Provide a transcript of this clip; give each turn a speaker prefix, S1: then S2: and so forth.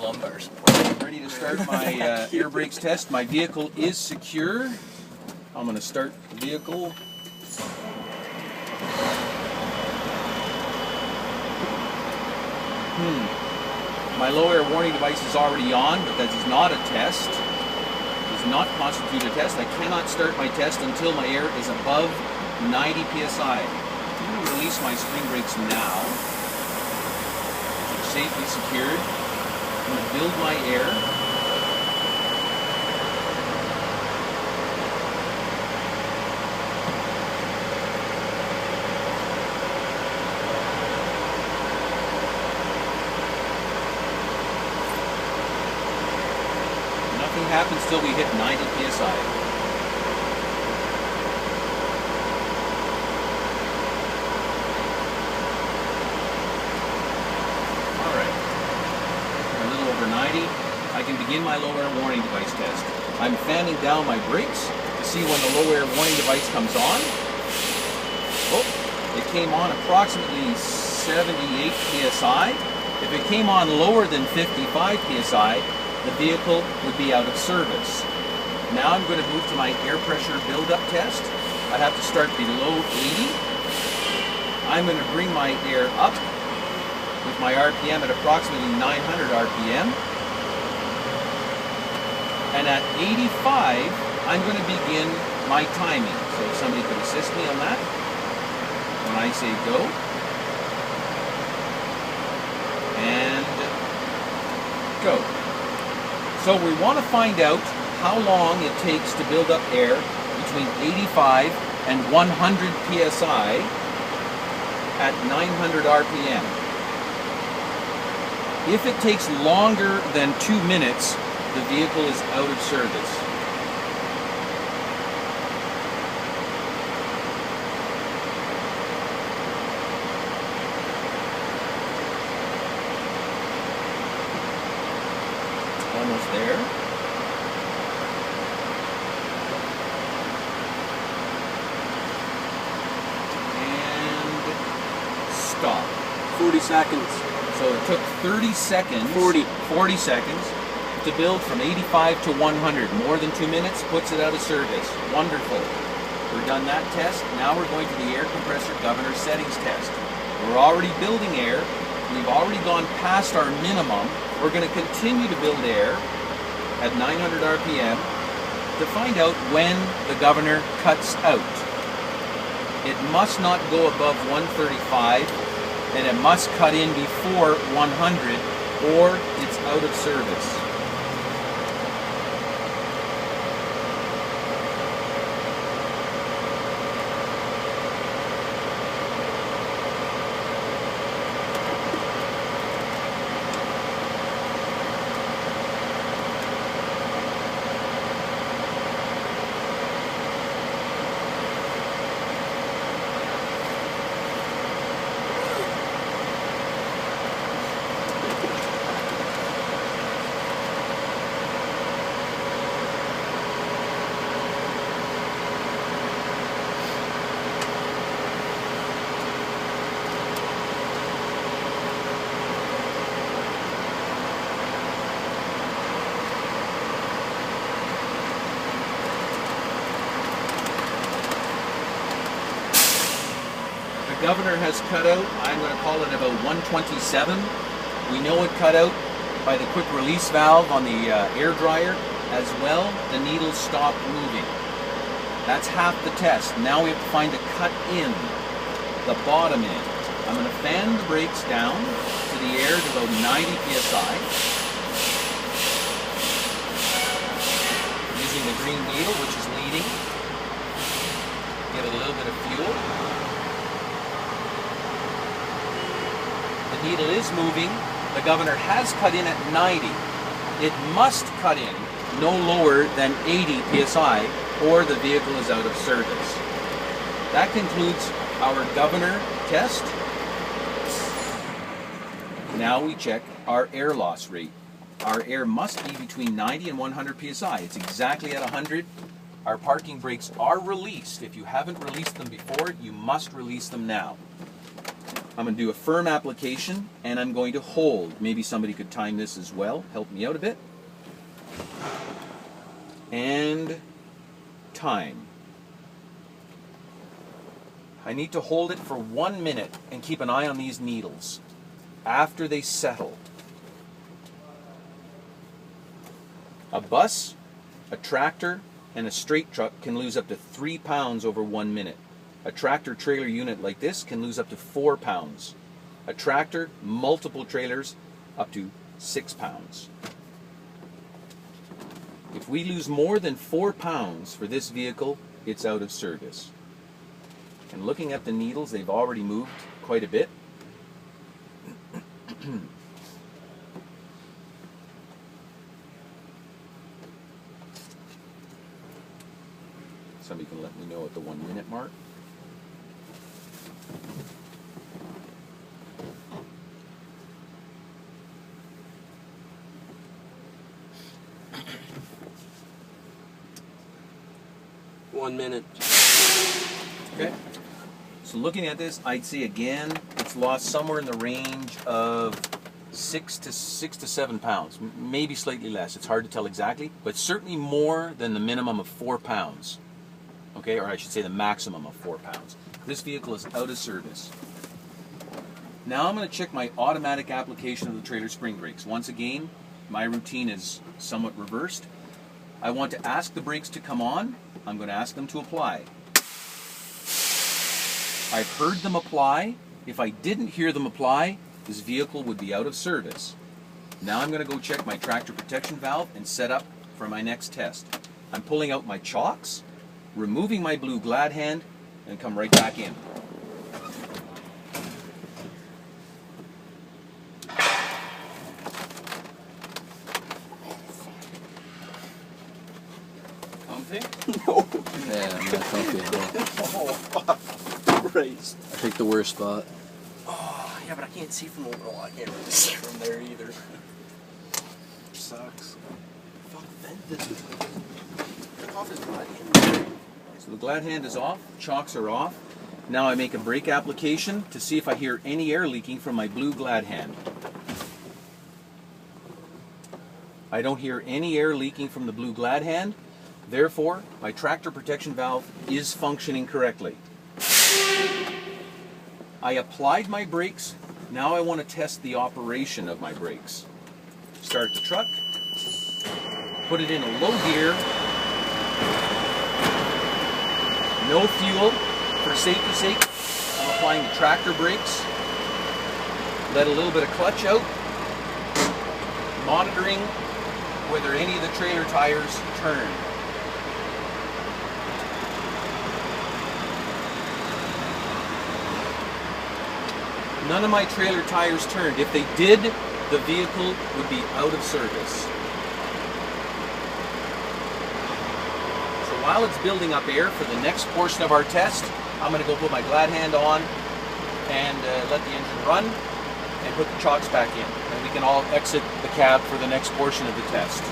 S1: lumbar support.
S2: Ready to start my air brakes test. My vehicle is secure. I'm going to start the vehicle. My low air warning device is already on, but that is not a test. It does not constitute a test. I cannot start my test until my air is above 90 psi. I'm going to release my spring brakes now. They're safely secured. I'm going to build my air. Nothing happens till we hit 90 psi. Alright. A little over 90. I can begin my low air warning device test. I'm fanning down my brakes to see when the low air warning device comes on. Oh, it came on approximately 78 psi. If it came on lower than 55 psi, the vehicle would be out of service. Now I'm going to move to my air pressure buildup test. I have to start below 80. I'm going to bring my air up with my RPM at approximately 900 RPM. And at 85, I'm going to begin my timing. So if somebody could assist me on that. When I say go. And go. So we want to find out how long it takes to build up air between 85 and 100 psi at 900 RPM. If it takes longer than 2 minutes, the vehicle is out of service. Almost there. And stop.
S3: 40 seconds.
S2: So it took 30 seconds.
S3: 40
S2: seconds to build from 85 to 100. More than 2 minutes puts it out of service. Wonderful. We're done that test. Now we're going to the air compressor governor settings test. We're already building air. We've already gone past our minimum. We're going to continue to build air at 900 RPM to find out when the governor cuts out. It must not go above 135 and it must cut in before 100 or it's out of service. The governor has cut out. I'm going to call it about 127. We know it cut out by the quick release valve on the air dryer. As well, the needle stopped moving. That's half the test. Now we have to find the cut in, the bottom end. I'm going to fan the brakes down to the air to about 90 psi. Using the green needle, which is leading. Give it a little bit of fuel. The needle is moving. The governor has cut in at 90. It must cut in no lower than 80 psi or the vehicle is out of service. That concludes our governor test. Now we check our air loss rate. Our air must be between 90 and 100 psi. It's exactly at 100. Our parking brakes are released. If you haven't released them before, you must release them now. I'm going to do a firm application, and I'm going to hold. Maybe somebody could time this as well. Help me out a bit. And time. I need to hold it for 1 minute and keep an eye on these needles after they settle. A bus, a tractor, and a straight truck can lose up to 3 pounds over 1 minute. A tractor trailer unit like this can lose up to 4 pounds. A tractor, multiple trailers, up to 6 pounds. If we lose more than 4 pounds for this vehicle, it's out of service. And looking at the needles, they've already moved quite a bit. Somebody can let me know at the 1 minute mark.
S1: One minute.
S2: Okay. So looking at this, I'd say again, it's lost somewhere in the range of 6 to 7 pounds, maybe slightly less. It's hard to tell exactly, but certainly more than the minimum of 4 pounds. Okay, or I should say the maximum of 4 pounds. This vehicle is out of service. Now I'm going to check my automatic application of the trailer spring brakes. Once again, my routine is somewhat reversed. I want to ask the brakes to come on. I'm going to ask them to apply. I've heard them apply. If I didn't hear them apply, this vehicle would be out of service. Now I'm going to go check my tractor protection valve and set up for my next test. I'm pulling out my chocks, removing my blue glad hand, and come right back in. Comfy?
S1: No.
S3: Yeah, I'm not comfy at all.
S1: Oh, fuck. Christ.
S3: I picked the worst spot.
S1: Oh, yeah, but I can't see from over. Oh, I can't really see from there either. Sucks. Fuck, bend this. Take off his body.
S2: So the glad hand is off, chocks are off. Now I make a brake application to see if I hear any air leaking from my blue glad hand. I don't hear any air leaking from the blue glad hand. Therefore, my tractor protection valve is functioning correctly. I applied my brakes. Now I want to test the operation of my brakes. Start the truck. Put it in a low gear. No fuel. For safety's sake, I'm applying the tractor brakes. Let a little bit of clutch out. Monitoring whether any of the trailer tires turn. None of my trailer tires turned. If they did, the vehicle would be out of service. So while it's building up air for the next portion of our test, I'm going to go put my glad hand on and let the engine run and put the chocks back in. And we can all exit the cab for the next portion of the test.